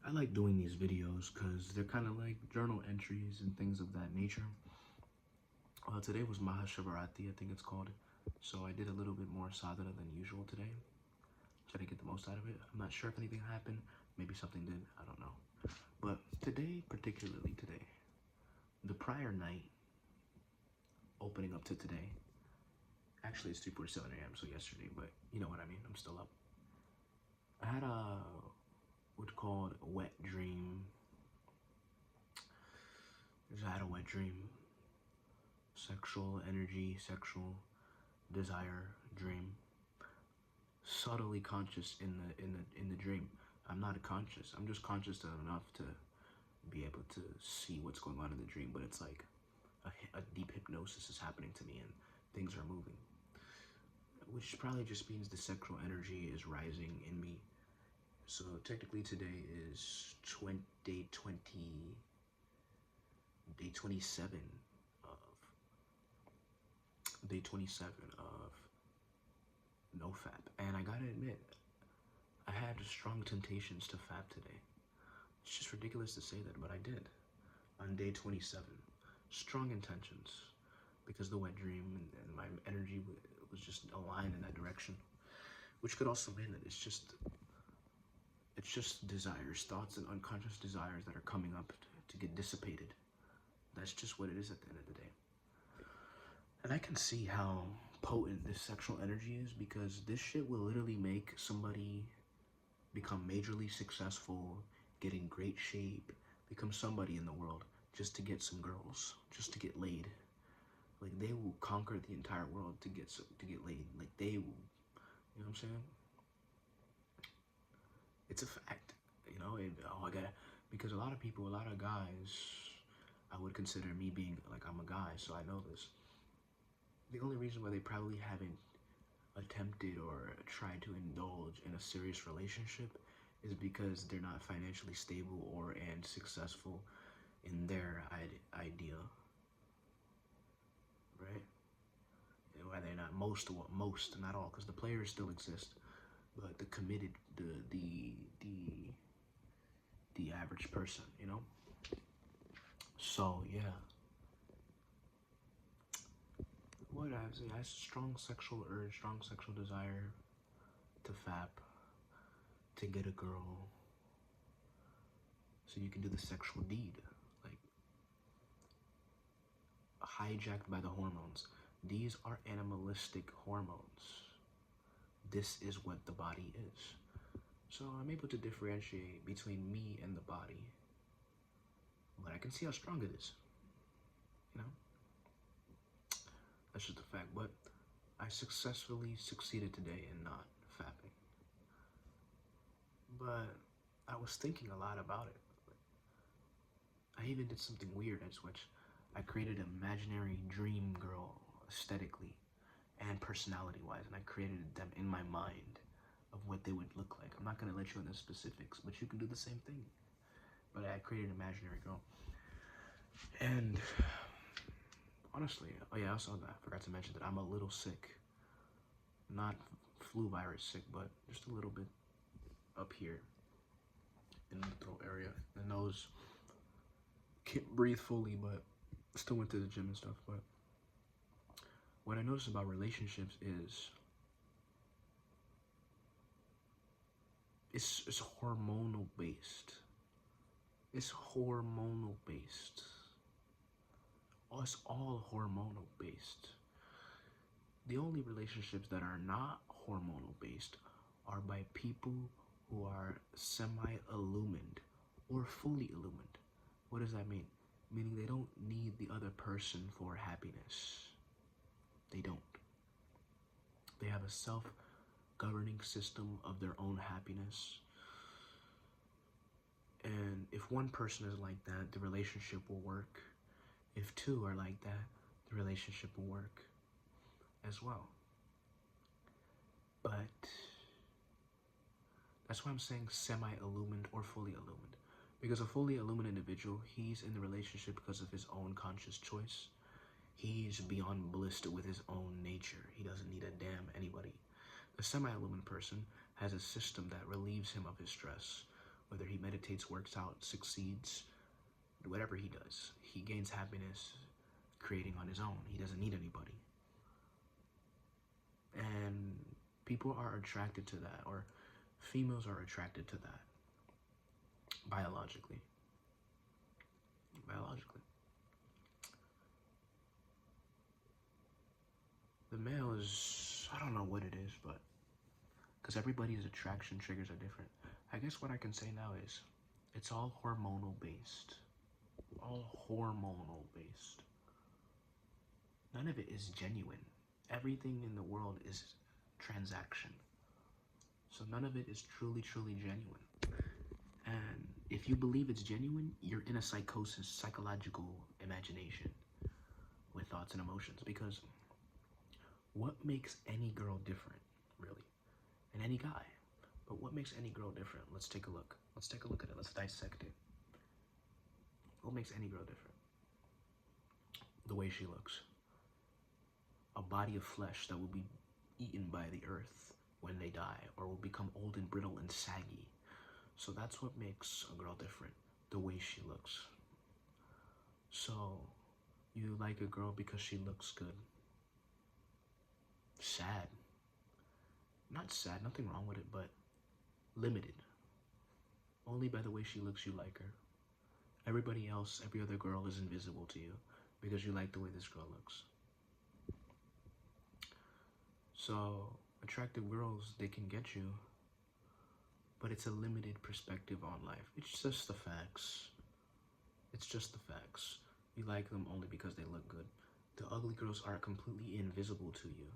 I like doing these videos because they're kind of like journal entries and things of that nature. Today was Mahashivaratri, I think it's called. So I did a little bit more sadhana than usual today. Try to get the most out of it. I'm not sure if anything happened. Maybe something did. I don't know. But today, particularly today, the prior night, opening up to today, actually it's 3:47 a.m. so yesterday, but you know what I mean. I'm still up. I had what's called a wet dream. I had a wet dream. Sexual energy, sexual desire dream. Subtly conscious in the dream. I'm not conscious. I'm just conscious enough to be able to see what's going on in the dream, but it's like a deep hypnosis is happening to me and things are moving, which probably just means the sexual energy is rising in me. So technically today is day 27 of no fap, and I gotta admit, I had strong temptations to fap today. It's just ridiculous to say that, but I did. On day 27, strong intentions, because the wet dream and my energy was just aligned in that direction, which could also mean that it's just desires, thoughts and unconscious desires that are coming up to get dissipated. That's just what it is at the end of the day. And I can see how potent this sexual energy is, because this shit will literally make somebody become majorly successful, get in great shape, become somebody in the world just to get some girls, just to get laid. Like, they will conquer the entire world to get laid. Like, they will, you know what I'm saying? It's a fact, you know. And I gotta, because a lot of people, a lot of guys, I would consider me being like, I'm a guy, so I know this. The only reason why they probably haven't attempted or tried to indulge in a serious relationship is because they're not financially stable and successful in their idea, right? And why they're not most, not all, because the players still exist, but the committed, the average person, you know. So yeah, what I say, I have strong sexual urge, strong sexual desire to fap, to get a girl, so you can do the sexual deed, like hijacked by the hormones. These are animalistic hormones. This is what the body is. So I'm able to differentiate between me and the body, but I can see how strong it is, you know. That's just a fact. But I successfully succeeded today in not fapping. But I was thinking a lot about it. I even did something weird, which I created an imaginary dream girl aesthetically and personality-wise, and I created them in my mind of what they would look like. I'm not going to let you in the specifics, but you can do the same thing. But I created an imaginary girl. And honestly, oh yeah, also I forgot to mention that I'm a little sick. Not flu virus sick, but just a little bit up here in the throat area. The nose, can't breathe fully, but still went to the gym and stuff. But what I noticed about relationships is it's hormonal based. It's hormonal based. It's all hormonal based. The only relationships that are not hormonal based are by people who are semi-illumined or fully illumined. What does that mean? Meaning they don't need the other person for happiness. They don't. They have a self-governing system of their own happiness. And if one person is like that, the relationship will work. If two are like that, the relationship will work as well. But that's why I'm saying semi-illumined or fully illumined. Because a fully illumined individual, he's in the relationship because of his own conscious choice. He's beyond bliss with his own nature. He doesn't need a damn anybody. The semi-illumined person has a system that relieves him of his stress, Whether he meditates, works out, succeeds, whatever he does, he gains happiness creating on his own. He doesn't need anybody. And people are attracted to that, or females are attracted to that biologically. Biologically. The male is, I don't know what it is, but because everybody's attraction triggers are different. I guess what I can say now is it's all hormonal based. All hormonal based. None of it is genuine. Everything in the world is transaction. So none of it is truly, truly genuine. And if you believe it's genuine, you're in a psychosis, psychological imagination with thoughts and emotions. Because what makes any girl different, really? And any guy. But what makes any girl different? Let's take a look. Let's take a look at it. Let's dissect it. What makes any girl different? The way she looks. A body of flesh that will be eaten by the earth when they die, or will become old and brittle and saggy. So that's what makes a girl different, the way she looks. So you like a girl because she looks good. Sad. Not sad, nothing wrong with it, but limited. Only by the way she looks you like her. Everybody else, every other girl is invisible to you because you like the way this girl looks. So attractive girls, they can get you, but it's a limited perspective on life. It's just the facts. It's just the facts. You like them only because they look good. The ugly girls are completely invisible to you.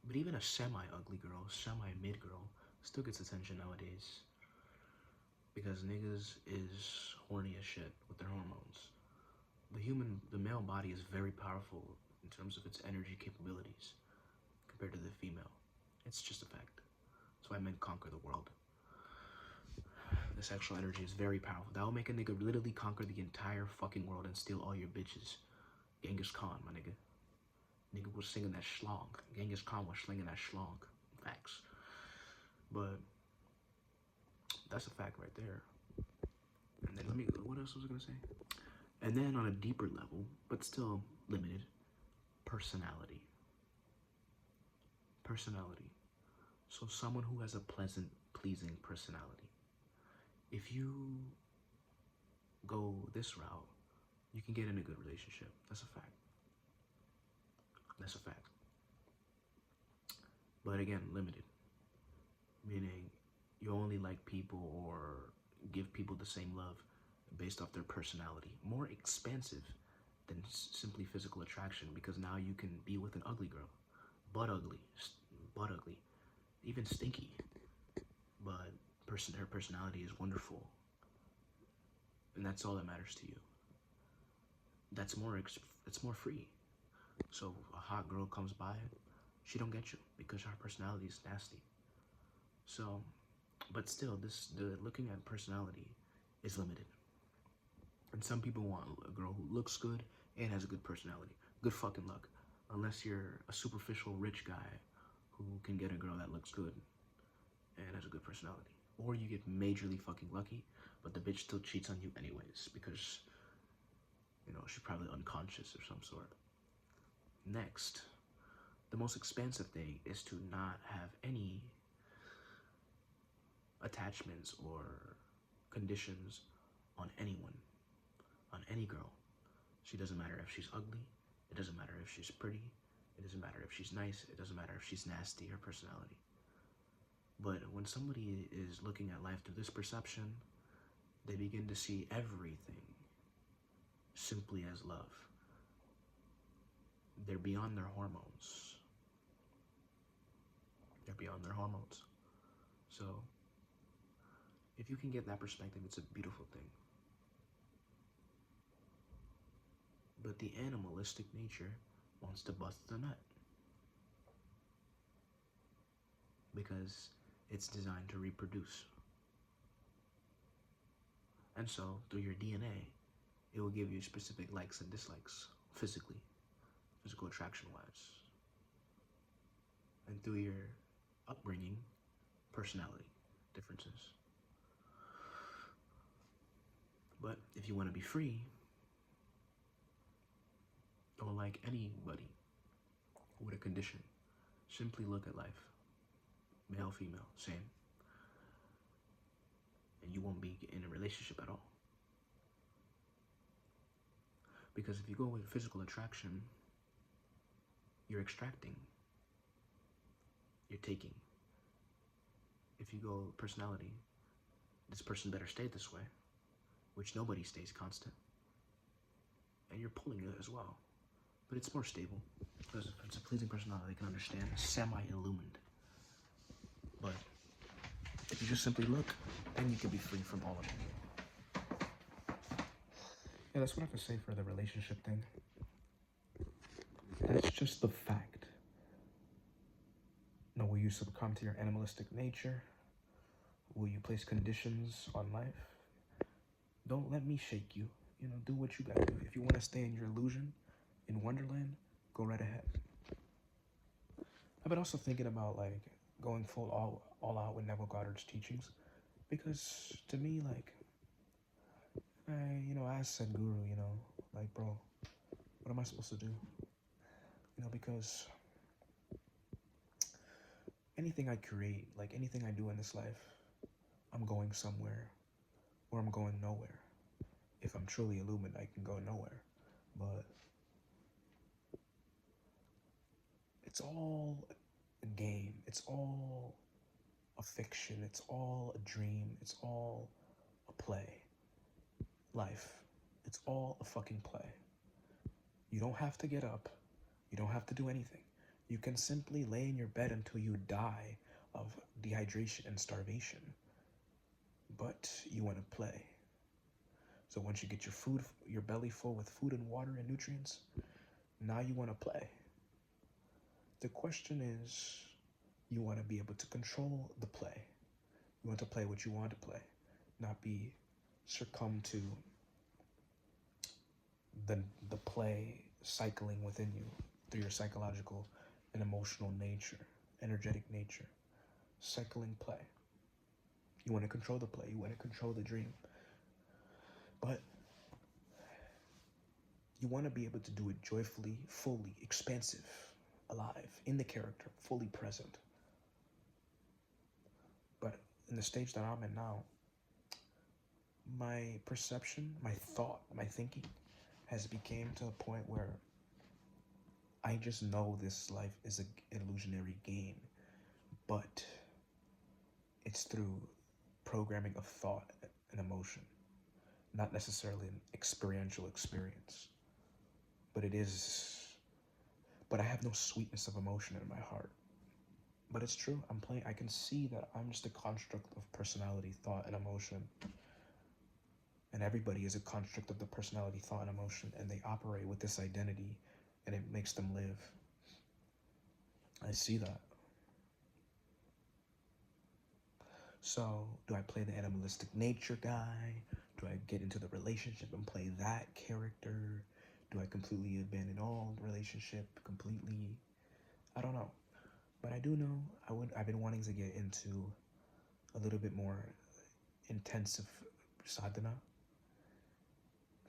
But even a semi-ugly girl, semi-mid girl, still gets attention nowadays. Because niggas is horny as shit with their hormones. The male body is very powerful in terms of its energy capabilities compared to the female. It's just a fact. That's why men conquer the world. The sexual energy is very powerful. That will make a nigga literally conquer the entire fucking world and steal all your bitches. Genghis Khan, my nigga. Nigga was singing that schlong. Genghis Khan was slinging that schlong. Facts. But that's a fact right there. And then what else was I gonna say? And then on a deeper level, but still limited, personality. Personality. So someone who has a pleasant, pleasing personality. If you go this route, you can get in a good relationship. That's a fact. That's a fact. But again, limited. Meaning you only like people or give people the same love based off their personality. More expansive than simply physical attraction, because now you can be with an ugly girl. Butt ugly, even stinky. But her personality is wonderful. And that's all that matters to you. It's more free. So a hot girl comes by, she don't get you because her personality is nasty. So, but still, the looking at personality is limited. And some people want a girl who looks good and has a good personality. Good fucking luck. Unless you're a superficial rich guy who can get a girl that looks good and has a good personality. Or you get majorly fucking lucky, but the bitch still cheats on you anyways because, you know, she's probably unconscious or some sort. Next, the most expansive thing is to not have any attachments or conditions on anyone, on any girl. She doesn't matter if she's ugly, it doesn't matter if she's pretty, it doesn't matter if she's nice, it doesn't matter if she's nasty, her personality. But when somebody is looking at life through this perception, they begin to see everything simply as love. They're beyond their hormones. They're beyond their hormones. So, if you can get that perspective, it's a beautiful thing. But the animalistic nature wants to bust the nut. Because it's designed to reproduce. And so, through your DNA, it will give you specific likes and dislikes, physically, physical attraction-wise. And through your upbringing, personality differences. But if you want to be free, or like anybody with a condition, simply look at life. Male, female, same. And you won't be in a relationship at all. Because if you go with physical attraction, you're extracting, you're taking. If you go personality, this person better stay this way, which nobody stays constant. And you're pulling it as well. But it's more stable, because if it's a pleasing personality, they can understand, semi-illumined. But if you just simply look, then you can be free from all of it. Yeah, that's what I have to say for the relationship thing. That's just the fact. Now, will you succumb to your animalistic nature? Will you place conditions on life? Don't let me shake you. You know, do what you gotta do. If you want to stay in your illusion, in Wonderland, go right ahead. I've been also thinking about, like, going full all out with Neville Goddard's teachings. Because, to me, like, I asked Sadhguru, like, bro, what am I supposed to do? Because anything I create, like anything I do in this life, I'm going somewhere or I'm going nowhere. If I'm truly illumined, I can go nowhere. But it's all a game. It's all a fiction. It's all a dream. It's all a play. Life. It's all a fucking play. You don't have to get up. You don't have to do anything. You can simply lay in your bed until you die of dehydration and starvation. But you want to play. So once you get your belly full with food and water and nutrients, now you want to play. The question is, you want to be able to control the play. You want to play what you want to play, not be succumb to the play cycling within you through your psychological and emotional nature, energetic nature, cycling play. You want to control the play. You want to control the dream. But you want to be able to do it joyfully, fully, expansive, alive, in the character, fully present. But in the stage that I'm in now, my perception, my thought, my thinking has become to a point where I just know this life is an illusionary game, but it's through programming of thought and emotion, not necessarily an experiential experience. But I have no sweetness of emotion in my heart. But it's true, I can see that I'm just a construct of personality, thought, and emotion. And everybody is a construct of the personality, thought, and emotion, and they operate with this identity, and it makes them live. I see that. So, do I play the animalistic nature guy? Do I get into the relationship and play that character? Do I completely abandon all relationship completely? I don't know. But I do know I've been wanting to get into a little bit more intensive sadhana.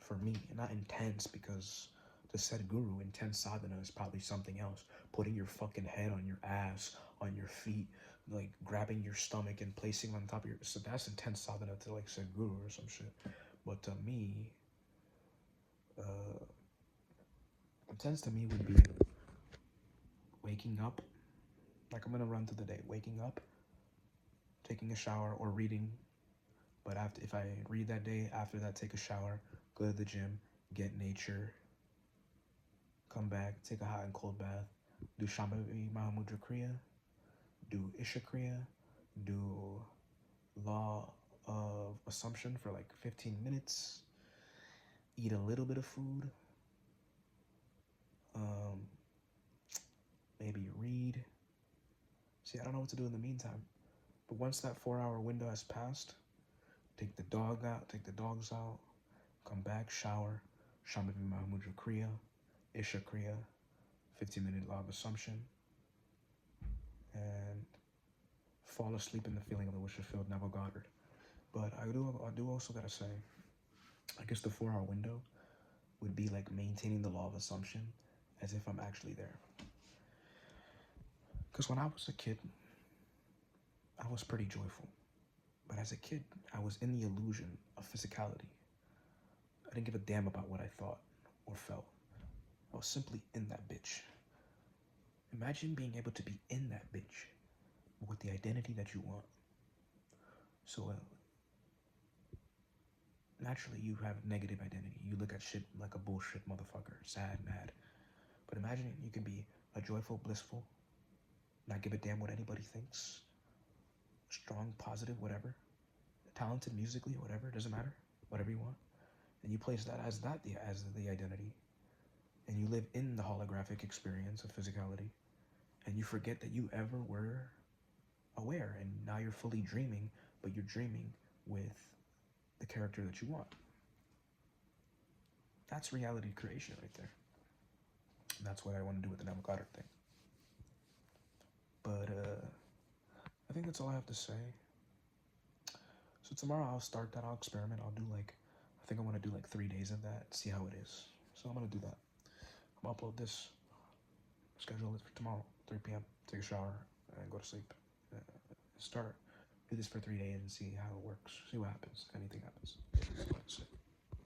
For me, not intense, because to Sadhguru, intense sadhana is probably something else. Putting your fucking head on your ass, on your feet, like grabbing your stomach and placing on top of your... So that's intense sadhana to like Sadhguru or some shit. But to me, intense to me would be waking up. Like I'm gonna run through the day. Waking up, taking a shower, or reading. But if I read that day, after that, take a shower, go to the gym, get nature, come back, take a hot and cold bath, do Shambhavi Mahamudra Kriya, do Isha Kriya, do Law of Assumption for like 15 minutes, eat a little bit of food, maybe read. See, I don't know what to do in the meantime. But once that 4-hour window has passed, take the dogs out, come back, shower, Shambhavi Mahamudra Kriya, Isha Kriya, 15-minute Law of Assumption, and fall asleep in the feeling of the wish fulfilled, Neville Goddard. But I do also gotta say, I guess the 4 hour window would be like maintaining the law of assumption as if I'm actually there. Because when I was a kid, I was pretty joyful. But as a kid, I was in the illusion of physicality. I didn't give a damn about what I thought or felt. I was simply in that bitch. Imagine being able to be in that bitch with the identity that you want. So naturally you have negative identity. You look at shit like a bullshit motherfucker, sad, mad. But imagine you can be a joyful, blissful, not give a damn what anybody thinks, strong, positive, whatever, talented musically, whatever, doesn't matter, whatever you want. And you place that as the identity, and you live in the holographic experience of physicality, and you forget that you ever were aware, and now you're fully dreaming, but you're dreaming with the character that you want. That's reality creation right there. And that's what I want to do with the Neville Goddard thing. But I think that's all I have to say. So tomorrow I'll start that. I'll experiment. I'll do like, I think I want to do like 3 days of that, see how it is. So I'm going to do that. I'm going to upload this, schedule it for tomorrow, 3 p.m. Take a shower and go to sleep. Do this for 3 days and see how it works. See what happens, if anything happens.